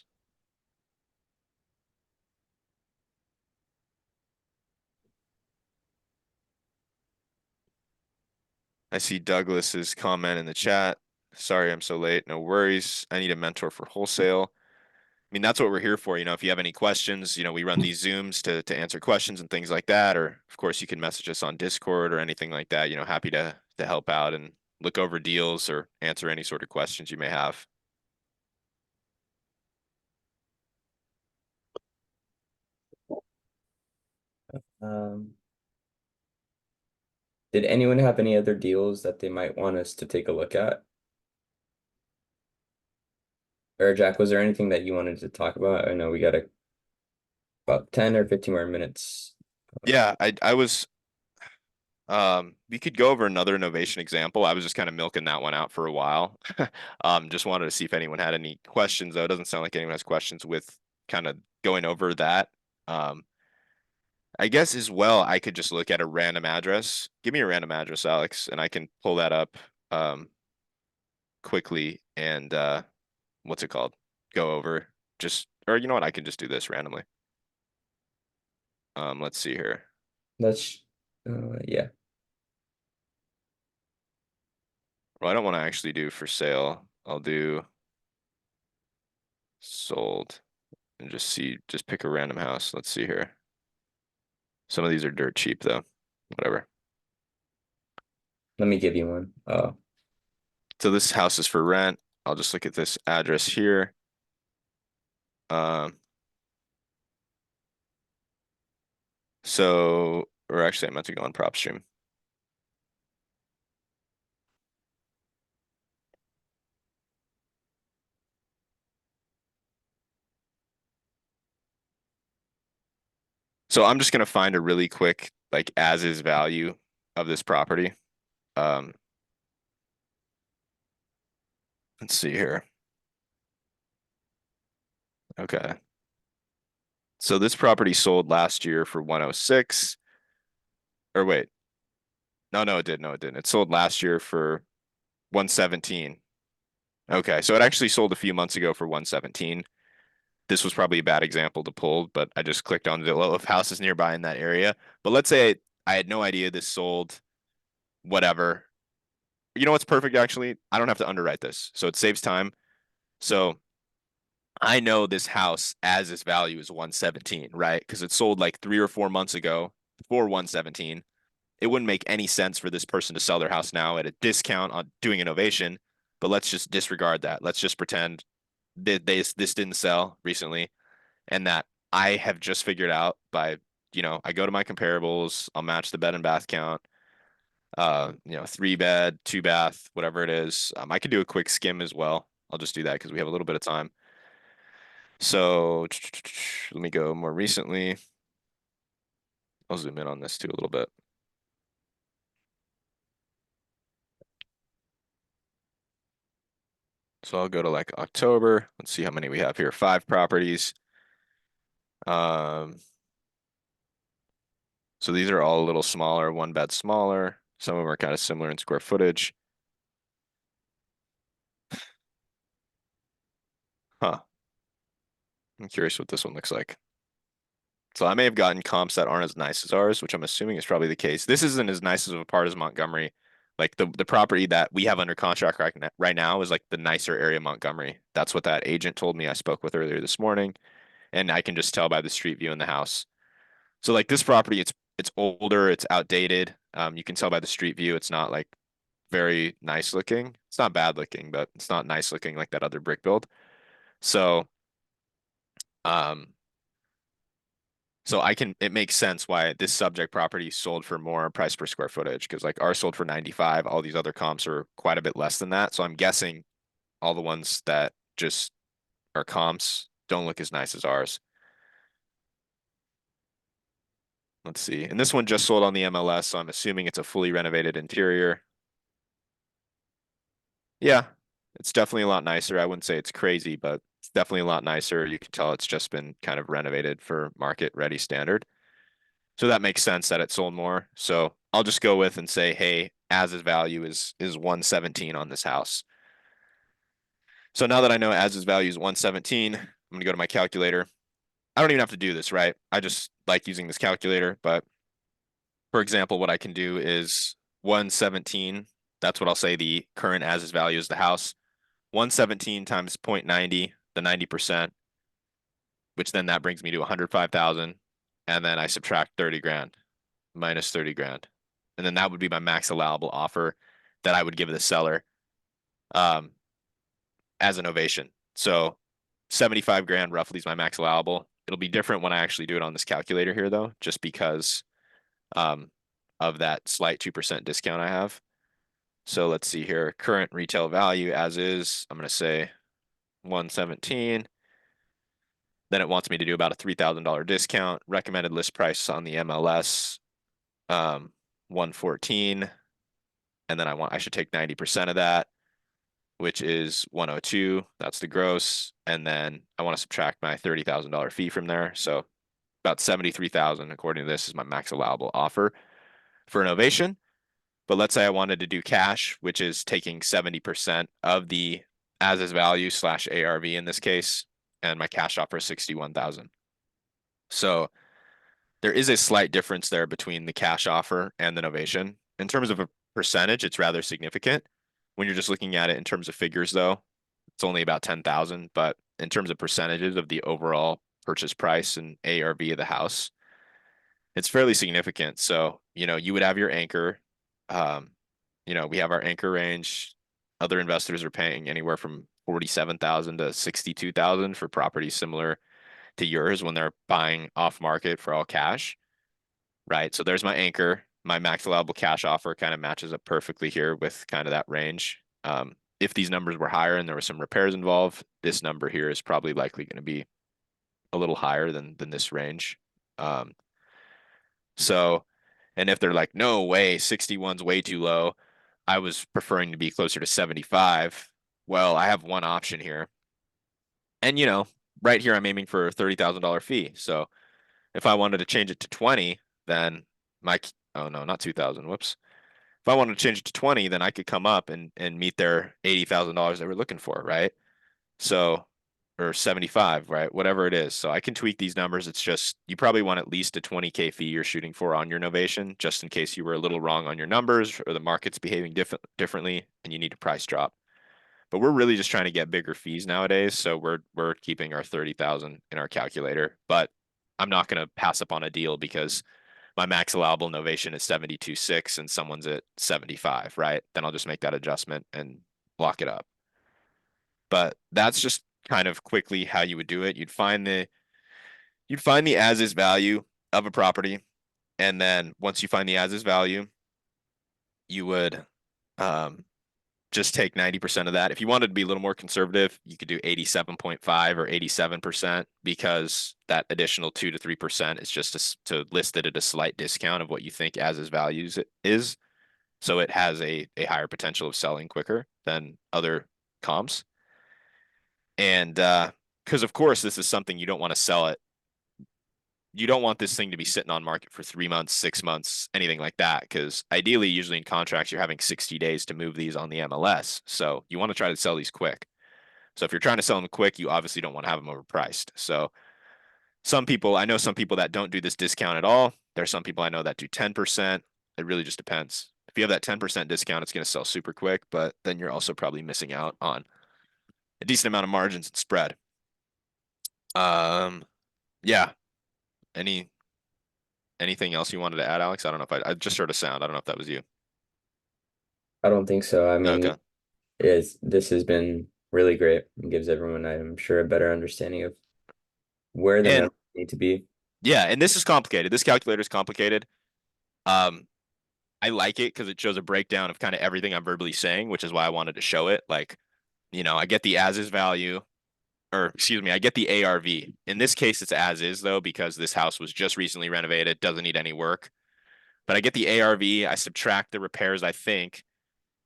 A: I see Douglas's comment in the chat. Sorry, I'm so late. No worries. I need a mentor for wholesale. I mean, that's what we're here for. If you have any questions, we run these Zooms to answer questions and things like that. Or of course you can message us on Discord or anything like that. Happy to help out and look over deals or answer any sort of questions you may have.
C: Um, did anyone have any other deals that they might want us to take a look at? Or Jack, was there anything that you wanted to talk about? I know we got about 10 or 15 more minutes.
A: Yeah, I was we could go over another Novation example. I was just kind of milking that one out for a while. Just wanted to see if anyone had any questions, though. It doesn't sound like anyone has questions with kind of going over that. I guess as well, I could just look at a random address. Give me a random address, Alex, and I can pull that up quickly and what's it called? Go over just, or you know what? I can just do this randomly. Let's see here.
C: Let's, yeah.
A: Well, I don't want to actually do for sale. I'll do sold and just pick a random house. Let's see here. Some of these are dirt cheap though. Whatever.
C: Let me give you one.
A: So this house is for rent. I'll just look at this address here. Or actually I meant to go on prop stream. So I'm just gonna find a really quick like as is value of this property. Let's see here. Okay. So this property sold last year for 106. Or wait. No, it didn't. No, it didn't. It sold last year for 117. Okay, so it actually sold a few months ago for 117. This was probably a bad example to pull, but I just clicked on Zillow of houses nearby in that area. But let's say I had no idea this sold whatever. You know what's perfect actually? I don't have to underwrite this. So it saves time. So I know this house as its value is 117, right? Because it sold like 3 or 4 months ago for 117. It wouldn't make any sense for this person to sell their house now at a discount on doing innovation but let's just disregard that. Let's just pretend that this didn't sell recently and that I have just figured out by, I go to my comparables, I'll match the bed and bath count, 3 bed, 2 bath, whatever it is. I could do a quick skim as well. I'll just do that because we have a little bit of time. So let me go more recently. I'll zoom in on this too a little bit. So I'll go to like October. Let's see how many we have here. 5 properties. So these are all a little smaller, 1 bed smaller. Some of them are kind of similar in square footage. Huh. I'm curious what this one looks like. So I may have gotten comps that aren't as nice as ours, which I'm assuming is probably the case. This isn't as nice of a part as Montgomery. Like the property that we have under contract right now is like the nicer area of Montgomery. That's what that agent told me. I spoke with earlier this morning, and I can just tell by the street view in the house. So like this property, it's older, it's outdated. You can tell by the street view, it's not like very nice looking. It's not bad looking, but it's not nice looking like that other brick build. So, um, it makes sense why this subject property sold for more price per square footage because like ours sold for 95, all these other comps are quite a bit less than that. So I'm guessing all the ones that just are comps don't look as nice as ours. Let's see. And this one just sold on the MLS, so I'm assuming it's a fully renovated interior. Yeah, it's definitely a lot nicer. I wouldn't say it's crazy, but it's definitely a lot nicer. You can tell it's just been kind of renovated for market ready standard. So that makes sense that it sold more. So I'll just go with and say, hey, as is value is 117 on this house. So now that I know as is value is 117, I'm gonna go to my calculator. I don't even have to do this, right? I just like using this calculator, but for example, what I can do is 117. That's what I'll say the current as is value is the house. 117 times 0.90, the 90%, which then that brings me to 105,000. And then I subtract 30 grand, minus 30 grand. And then that would be my max allowable offer that I would give the seller um, as an ovation. So 75 grand roughly is my max allowable. It'll be different when I actually do it on this calculator here, though, just because um, of that slight 2% discount I have. So let's see here. Current retail value as is, I'm going to say 117. Then it wants me to do about a $3,000 discount. Recommended list price on the MLS, 114. And then I should take 90% of that, which is 102. That's the gross. And then I want to subtract my $30,000 fee from there. So about 73,000, according to this, is my max allowable offer for an ovation. But let's say I wanted to do cash, which is taking 70% of the as is value slash ARV in this case, and my cash offer is 61,000. So there is a slight difference there between the cash offer and the novation. In terms of a percentage, it's rather significant. When you're just looking at it in terms of figures, though, it's only about 10,000. But in terms of percentages of the overall purchase price and ARV of the house, it's fairly significant. So, you would have your anchor. Um, we have our anchor range. Other investors are paying anywhere from 47,000 to 62,000 for properties similar to yours when they're buying off market for all cash, right? So there's my anchor. My max allowable cash offer kind of matches up perfectly here with kind of that range. If these numbers were higher and there were some repairs involved, this number here is probably likely going to be a little higher than this range. Um, so, and if they're like, no way, 61's way too low, I was preferring to be closer to 75. Well, I have one option here. And, right here, I'm aiming for a $30,000 fee. So if I wanted to change it to 20, then oh no, not 2,000, whoops. If I wanted to change it to 20, then I could come up and meet their $80,000 they were looking for, right? So, or 75, right? Whatever it is. So I can tweak these numbers. It's just, you probably want at least a 20K fee you're shooting for on your novation, just in case you were a little wrong on your numbers or the market's behaving differently and you need to price drop. But we're really just trying to get bigger fees nowadays. So we're keeping our 30,000 in our calculator, but I'm not going to pass up on a deal because my max allowable novation is 72.6 and someone's at 75, right? Then I'll just make that adjustment and lock it up. But that's just kind of quickly how you would do it. You'd find the as is value of a property, and then once you find the as is value, you would um, just take 90% of that. If you wanted to be a little more conservative, you could do 87.5 or 87% because that additional 2 to 3% is just to list it at a slight discount of what you think as is values it is. So it has a higher potential of selling quicker than other comps. And because of course this is something you don't want to sell it. You don't want this thing to be sitting on market for 3 months, 6 months, anything like that. Because ideally, usually in contracts, you're having 60 days to move these on the MLS. So you want to try to sell these quick. So if you're trying to sell them quick, you obviously don't want to have them overpriced. So I know some people that don't do this discount at all. There's some people I know that do 10%. It really just depends. If you have that 10% discount, it's going to sell super quick, but then you're also probably missing out on a decent amount of margins and spread. Yeah. Any Anything else you wanted to add, Alex? I don't know if I just heard a sound. I don't know if that was you.
C: I don't think so. I mean,
A: Okay.
C: this has been really great and gives everyone, I'm sure, a better understanding of where the
A: And
C: numbers need to be.
A: yeah, and this is complicated. This calculator is complicated. Um, I like it because it shows a breakdown of kind of everything I'm verbally saying, which is why I wanted to show it. Like, I get the as is value, or excuse me, I get the ARV. In this case, it's as is though, because this house was just recently renovated, doesn't need any work. But I get the ARV, I subtract the repairs I think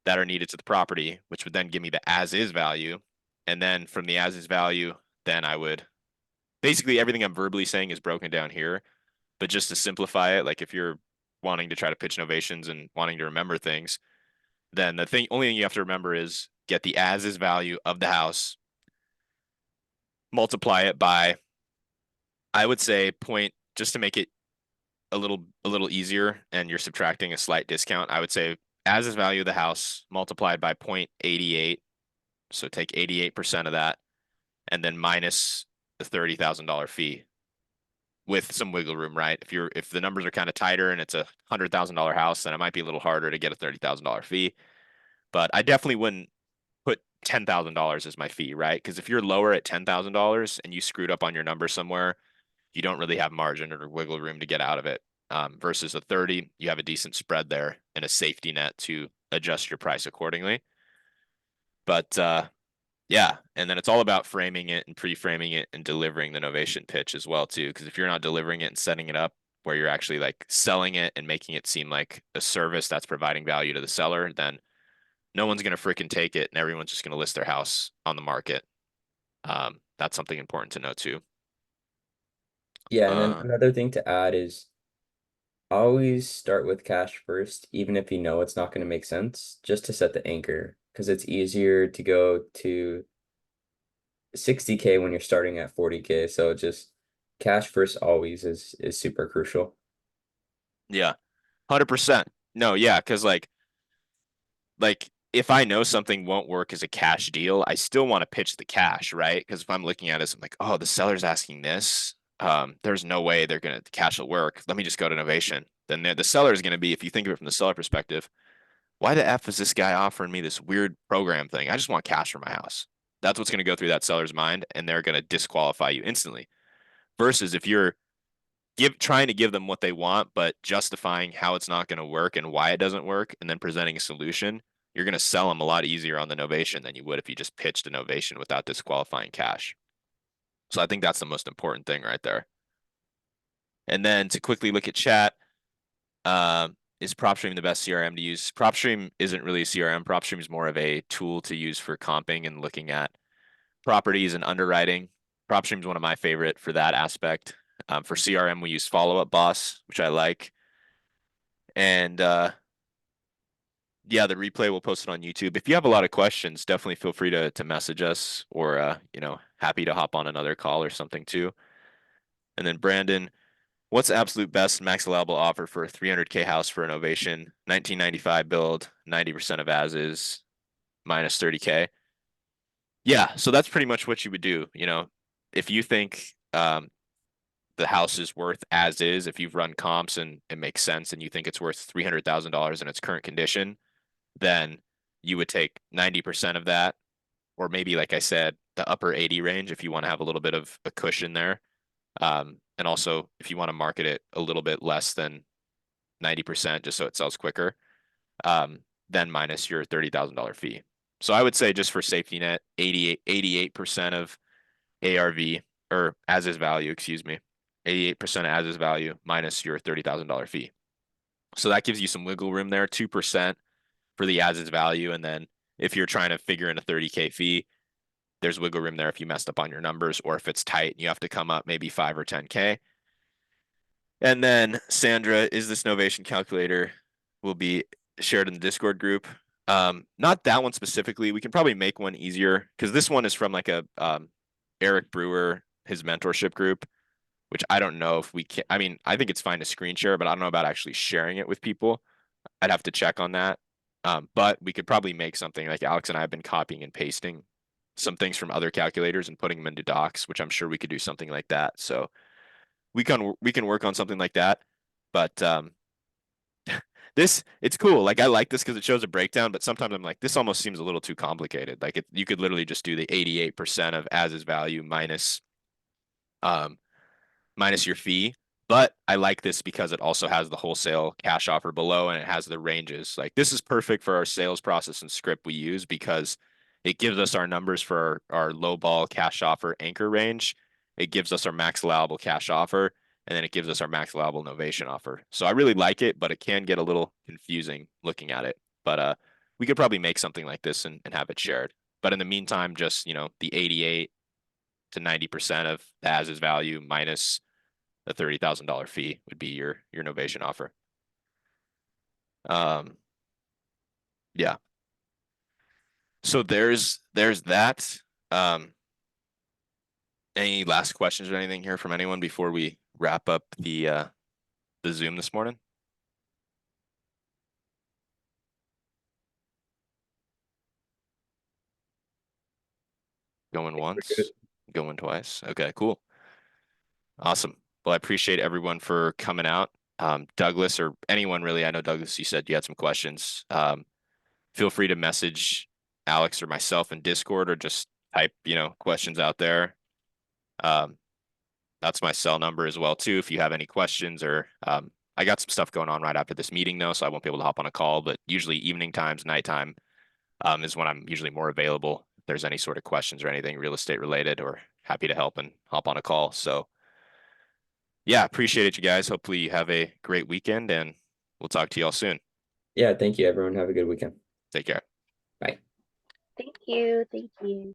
A: that are needed to the property, which would then give me the as is value. And then from the as is value, then I would basically everything I'm verbally saying is broken down here. But just to simplify it, like if you're wanting to try to pitch innovations and wanting to remember things, then the only thing you have to remember is get the as is value of the house, multiply it by, I would say, point, just to make it a little easier, and you're subtracting a slight discount. I would say as is value of the house multiplied by 0.88. So take 88% of that, and then minus the $30,000 fee with some wiggle room, right? If the numbers are kind of tighter and it's $100,000 house, then it might be a little harder to get a $30,000 fee. But I definitely wouldn't put $10,000 as my fee, right? Because if you're lower at $10,000 and you screwed up on your number somewhere, you don't really have margin or wiggle room to get out of it. Versus a 30, you have a decent spread there and a safety net to adjust your price accordingly. But yeah, and then it's all about framing it and pre-framing it and delivering the novation pitch as well too. Because if you're not delivering it and setting it up where you're actually like selling it and making it seem like a service that's providing value to the seller, then no one's gonna freaking take it and everyone's just gonna list their house on the market. That's something important to know too.
C: Yeah, and then
A: Uh,
C: another thing to add is always start with cash first, even if you know it's not going to make sense, just to set the anchor, because it's easier to go to 60K when you're starting at 40K. So just cash first always is super crucial.
A: yeah, 100%. No, yeah, because like if I know something won't work as a cash deal, I still want to pitch the cash, right? Because if I'm looking at it, I'm like, oh, the seller's asking this. There's no way the cash will work. Let me just go to Novation. Then the seller is going to be, if you think of it from the seller perspective, why the F is this guy offering me this weird program thing? I just want cash for my house. That's what's going to go through that seller's mind, and they're going to disqualify you instantly. Versus if you're trying to give them what they want, but justifying how it's not going to work and why it doesn't work, and then presenting a solution, you're going to sell them a lot easier on the novation than you would if you just pitched a novation without disqualifying cash. So I think that's the most important thing right there. And then to quickly look at chat, is PropStream the best CRM to use? PropStream isn't really a CRM. PropStream is more of a tool to use for comping and looking at properties and underwriting. PropStream is one of my favorite for that aspect. For CRM, we use Follow Up Boss, which I like. And yeah, the replay we'll post it on YouTube. If you have a lot of questions, definitely feel free to message us or happy to hop on another call or something too. And then Brandon, what's the absolute best max allowable offer for a 300K house for an ovation? 1995 build, 90% of as is, minus 30K. Yeah, so that's pretty much what you would do. If you think the house is worth as is, if you've run comps and it makes sense and you think it's worth $300,000 in its current condition, then you would take 90% of that or maybe, like I said, the upper 80 range if you want to have a little bit of a cushion there. And also if you want to market it a little bit less than 90% just so it sells quicker, then minus your $30,000 fee. So I would say just for safety net, 88% of ARV or as is value, excuse me, 88% as is value minus your $30,000 fee. So that gives you some wiggle room there, 2% for the as is value. And then if you're trying to figure in a 30K fee, there's wiggle room there if you messed up on your numbers or if it's tight and you have to come up maybe 5 or 10K. And then Sandra, is this Novation calculator will be shared in the Discord group. Not that one specifically. We can probably make one easier because this one is from like a Eric Brewer, his mentorship group, which I don't know if we can. I mean, I think it's fine to screen share, but I don't know about actually sharing it with people. I'd have to check on that. But we could probably make something like Alex and I have been copying and pasting some things from other calculators and putting them into docs, which I'm sure we could do something like that. So we can work on something like that. But it's cool. Like I like this because it shows a breakdown, but sometimes I'm like, this almost seems a little too complicated. Like you could literally just do the 88% of as is value um minus your fee. But I like this because it also has the wholesale cash offer below and it has the ranges. Like this is perfect for our sales process and script we use because it gives us our numbers for our low ball cash offer anchor range. It gives us our max allowable cash offer, and then it gives us our max allowable novation offer. So I really like it, but it can get a little confusing looking at it. But we could probably make something like this and have it shared. But in the meantime, just the 88 to 90% of the as is value minus the $30,000 fee would be your novation offer. Yeah. So there's that. Any last questions or anything here from anyone before we wrap up the Zoom this morning? Going once, going twice. Okay, cool. Awesome. Well, I appreciate everyone for coming out. Douglas or anyone really, I know Douglas, you said you had some questions. Feel free to message Alex or myself in Discord or just type, questions out there. That's my cell number as well too. If you have any questions or I got some stuff going on right after this meeting though, so I won't be able to hop on a call, but usually evening times, nighttime is when I'm usually more available. If there's any sort of questions or anything real estate related or happy to help and hop on a call. So yeah, appreciate it, you guys. Hopefully you have a great weekend and we'll talk to you all soon.
C: Yeah, thank you, everyone. Have a good weekend.
A: Take care.
C: Bye.
B: Thank you. Thank you.